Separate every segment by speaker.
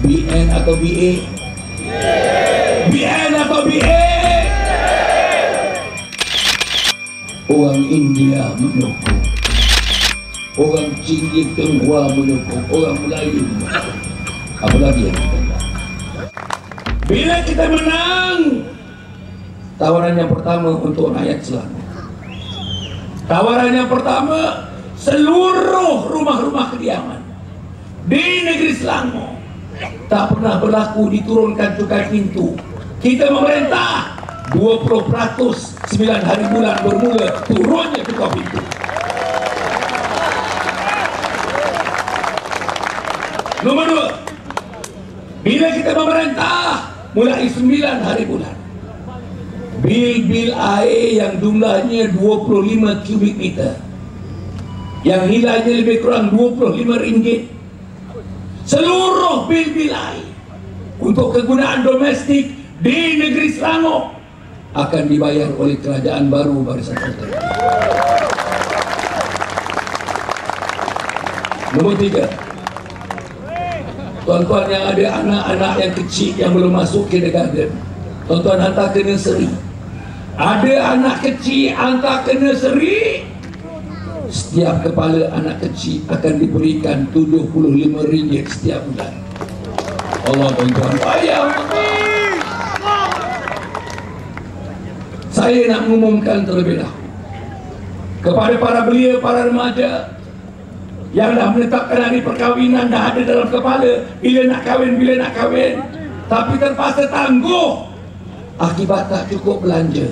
Speaker 1: BN atau BA? BN atau BA? Orang India mendukung, orang Cina Tionghoa mendukung, orang Melayu mendukung. Apa lagi yang kita nak? Bila kita menang, tawaran yang pertama untuk rakyat Selangor. Tawaran yang pertama, seluruh rumah-rumah kediaman di negeri Selangor tak pernah berlaku diturunkan cukai pintu. Kita memerintah 20% 9 hari bulan bermula turunnya cukai pintu. Nomor 2, bila kita memerintah mulai 9 hari bulan, bil-bil air yang jumlahnya 25 kubik meter yang nilainya lebih kurang RM25, seluruh bil-bil air untuk kegunaan domestik di negeri Selangor akan dibayar oleh kerajaan baru Barisan Alternatif. Nomor 3, tuan-tuan yang ada anak-anak yang kecil yang belum masuk kindergarten, tuan-tuan hantar ke nursery. Ada anak kecil hantar ke nursery, setiap kepala anak kecil akan diberikan RM75 setiap bulan. Allah, tuan-tuan, bayar. Saya nak mengumumkan terlebih dahulu kepada para belia, para remaja yang dah menetapkan hari perkahwinan, dah ada dalam kepala bila nak kahwin, tapi terpaksa tangguh akibat tak cukup belanja.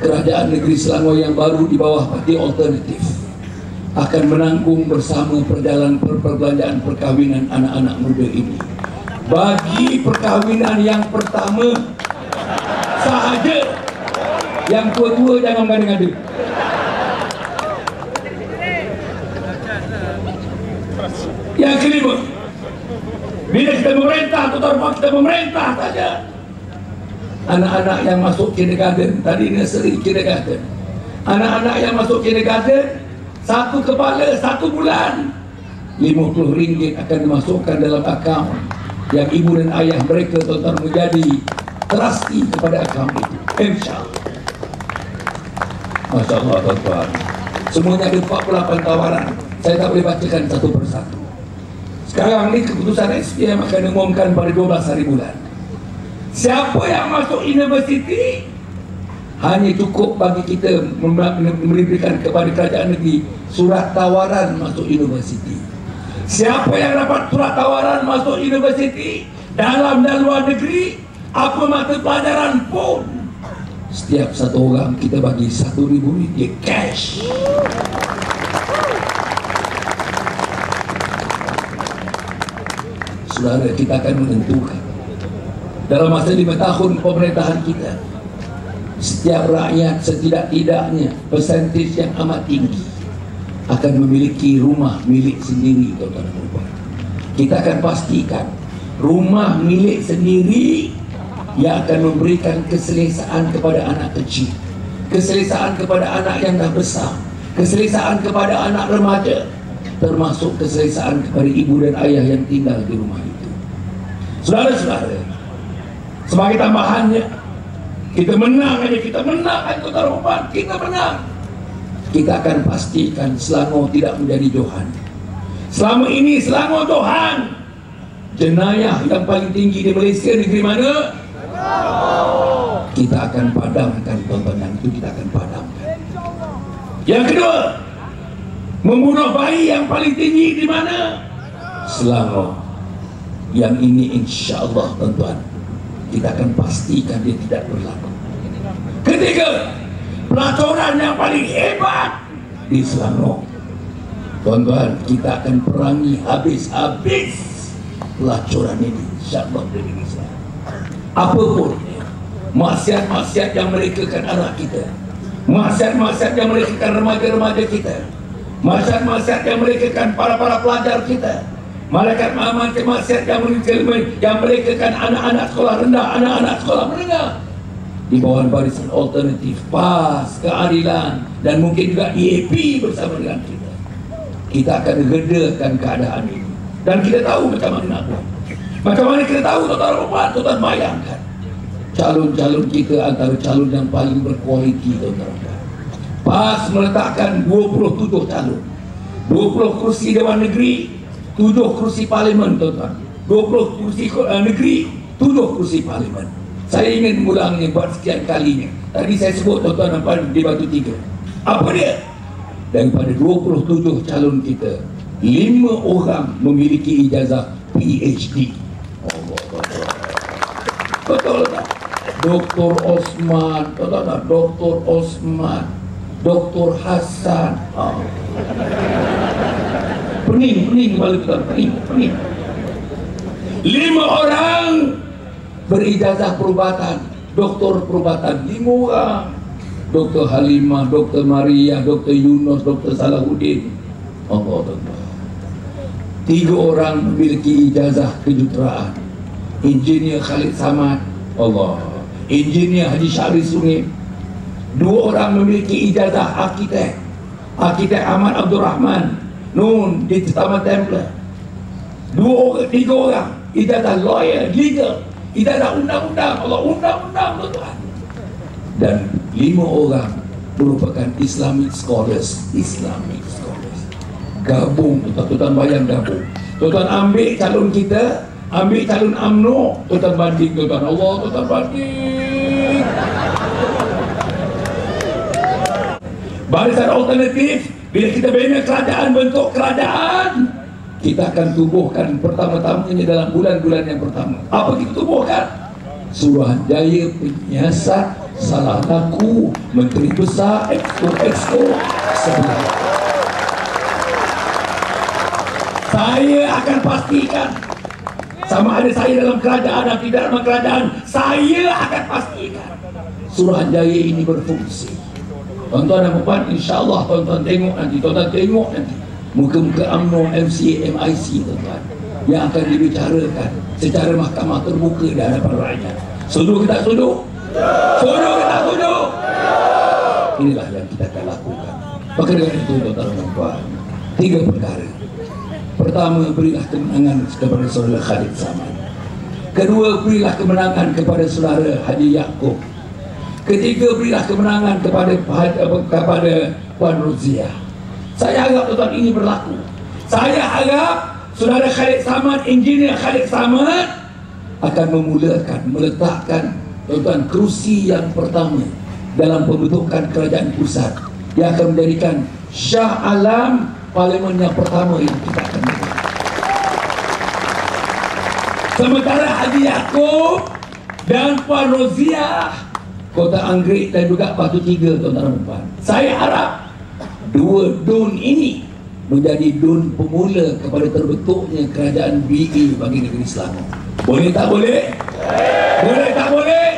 Speaker 1: Kerajaan negeri Selangor yang baru di bawah Parti Alternatif akan menanggung bersama perjalanan perbelanjaan perkahwinan anak-anak muda ini. Bagi perkahwinan yang pertama sahaja, yang tua-tua jangan mengada-ngada. Yang kelima, bila kita memerintah, tuan-tuan, kita memerintah saja, anak-anak yang masuk kindergarten, tadi nursery kindergarten, anak-anak yang masuk kindergarten, satu kepala satu bulan RM50 akan dimasukkan dalam akaun yang ibu dan ayah mereka, tuan-tuan, menjadi trustee kepada akaun itu, insyaAllah. Masya Allah, tuan-tuan, semuanya ada 48 tawaran. Saya tak boleh bacakan satu persatu. Sekarang ni keputusan SPM akan diumumkan pada 12 hari bulan. Siapa yang masuk universiti, hanya cukup bagi kita memberikan kepada kerajaan negeri surat tawaran masuk universiti. Siapa yang dapat surat tawaran masuk universiti dalam dan luar negeri, apa mata pelajaran pun, setiap satu orang kita bagi RM1,000 cash. Saudara, kita akan menentukan dalam masa 5 tahun pemerintahan kita, setiap rakyat setidak-tidaknya persentage yang amat tinggi akan memiliki rumah milik sendiri, tuan-tuan dan puan. Kita akan pastikan rumah milik sendiri yang akan memberikan keselesaan kepada anak kecil, keselesaan kepada anak yang dah besar, keselesaan kepada anak remaja, termasuk keselesaan kepada ibu dan ayah yang tinggal di rumah itu. Saudara-saudara, sebagai tambahannya, kita menang aja, kita menang tuan-tuan, kita menang, kita akan pastikan Selangor tidak menjadi Johan. Selama ini Selangor Johan. Jenayah yang paling tinggi di Malaysia negeri mana? Kita akan padamkan, tuan-tuan, dan itu kita akan padamkan. Yang kedua, membunuh bayi yang paling tinggi di mana? Selangor. Yang ini insya-Allah, tuan-tuan, kita akan pastikan dia tidak berlaku. Ketiga, pelacuran yang paling hebat di Selangor. Tuan-tuan, kita akan perangi habis-habis pelacuran ini, insya-Allah. Apapun maksiat-maksiat yang merekakan anak kita, maksiat-maksiat yang merekakan remaja-remaja kita, maksiat-maksiat yang merekakan para pelajar kita, maksiat yang merekakan anak-anak sekolah rendah, anak-anak sekolah menengah, di bawah Barisan Alternatif, PAS, Keadilan, dan mungkin juga EAP bersama dengan kita. Kita akan redakan keadaan ini, dan kita tahu macam mana nak buat. Macam mana kita tahu, tuan-tuan? Tuan-tuan bayangkan calon-calon kita antara calon yang paling berkualiti, tuan-tuan. Pas meletakkan 27 calon, 20 kursi Dewan Negeri, 7 kursi Parlimen, tuan-tuan. 20 kursi negeri, 7 kursi Parlimen. Saya ingin mengulangnya buat sekian kalinya. Tadi saya sebut, tuan-tuan, di Batu Tiga. Apa dia? Daripada 27 calon kita, 5 orang memiliki ijazah PhD. Allah, betul tak? Dr. Osman, Dr. Osman, Dr. Hasan. Pening kepala kita, pening. 5 orang berijazah perubatan, doktor perubatan, 5 orang. Dr. Halimah, Dr. Maria, Dr. Yunus, Dr. Salahuddin. Allah, 3 orang memiliki ijazah kejuruteraan. Engineer Khalid Samad, Allah. Engineer Haji Syahri Sungai. 2 orang memiliki ijazah arkitek. Arkitek Ahmad Abdul Rahman Nun di Taman Templer. 3 orang ijazah lawyer, legal, ijazah undang-undang. Allah, undang-undang, tuan-tuan. Dan 5 orang merupakan Islamic scholars. Gabung, tuan-tuan bayang gabung. Tuan-tuan ambil calon kita, ambil calon UMNO, tuan-tuan banding, tuan-tuan. Allah, tuan-tuan banding. Barisan Alternatif, bila kita bina kerajaan, bentuk kerajaan, kita akan tubuhkan pertama-tamanya dalam bulan-bulan yang pertama. Apa kita tubuhkan? Suruhanjaya, penyiasat, salah laku, menteri besar, exco sebelah. Saya akan pastikan, sama ada saya dalam kerajaan atau tidak dalam kerajaan, saya akan pastikan Suruhanjaya ini berfungsi. Tuan-tuan dan puan, insyaAllah tuan-tuan tengok nanti, muka-muka UMNO, MCA, MIC, tuan-tuan, yang akan dibicarakan secara mahkamah terbuka di hadapan rakyat. Setuju ke tak setuju? Setuju ke tak setuju? Inilah yang kita akan lakukan. Maka dengan itu, tuan-tuan dan puan, 3 perkara. Pertama, berilah kemenangan kepada saudara Khalid Samad. Kedua, berilah kemenangan kepada saudara Haji Yaakob. Ketiga, berilah kemenangan kepada Puan Roziah. Saya harap tuan-tuan ini berlaku. Saya harap saudara Khalid Samad, engineer Khalid Samad, akan meletakkan tuan-tuan kerusi yang pertama dalam pembentukan kerajaan pusat yang akan menjadikan Shah Alam parlimen yang pertama yang kita akan buat. Sementara Haji Yaakob dan Puan Roziah, Kota Anggrek dan juga Batu Tiga, tuan-tuan dan puan, saya harap 2 DUN ini menjadi DUN pemula kepada terbentuknya kerajaan BE bagi negeri Selangor. Boleh tak boleh? Boleh tak boleh?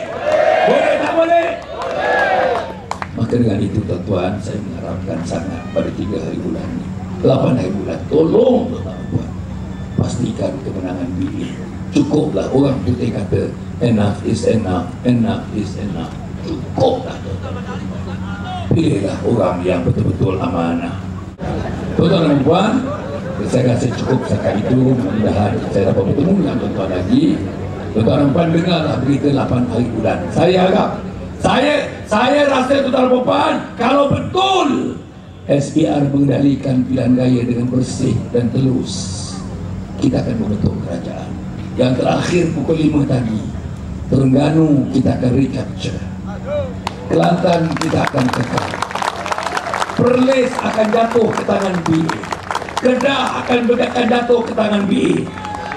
Speaker 1: Boleh tak boleh? Maka dengan itu, tuan-tuan, saya mengharapkan sangat pada 3 hari bulan ini, 8 hari bulan, tolong tuan-tuan dan puan, pastikan kemenangan BE. Cukuplah, orang putih kata enough is enough, enough is enough. Cukuplah, tuan-tuan. Pilihlah orang yang betul-betul amanah. Tuan-tuan dan puan, saya rasa cukup setakat itu. Mudah-mudahan saya dapat bertemu dengan tuan-tuan lagi. Tuan-tuan dan puan, dengarlah berita 8 hari bulan. Saya harap, saya rasa tuan-tuan dan puan, kalau betul SPR mengendalikan pilihan raya dengan bersih dan telus, kita akan membentuk kerajaan. Yang terakhir pukul 5 tadi, Terengganu kita akan recapture, Kelantan kita akan kekal, Perlis akan jatuh ke tangan BE, Kedah akan jatuh ke tangan BE,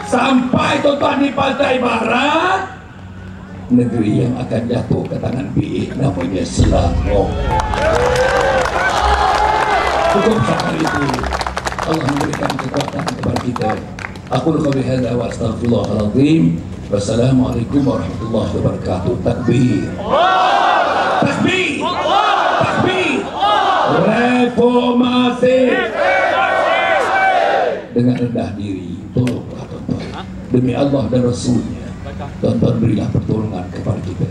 Speaker 1: sampai tuan-tuan di Pantai Barat, negeri yang akan jatuh ke tangan BE namanya Selangor. Cukup sekali itu. Allah memberikan kekuatan kepada kita. Aku qauli hadza wa astaghfirullahaladzim. Wassalamualaikum warahmatullahi wabarakatuh. Takbir. Takbir. Takbir. Reformasi. Dengan rendah diri, tolonglah tuan-tuan, demi Allah dan Rasulnya, tuan-tuan berilah pertolongan kepada kita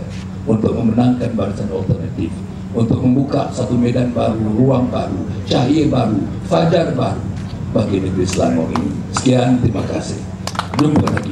Speaker 1: untuk memenangkan Barisan Alternatif, untuk membuka satu medan baru, ruang baru, cahaya baru, fajar baru bagi negeri Selangor ini. Sekian, terima kasih. Jumpa lagi.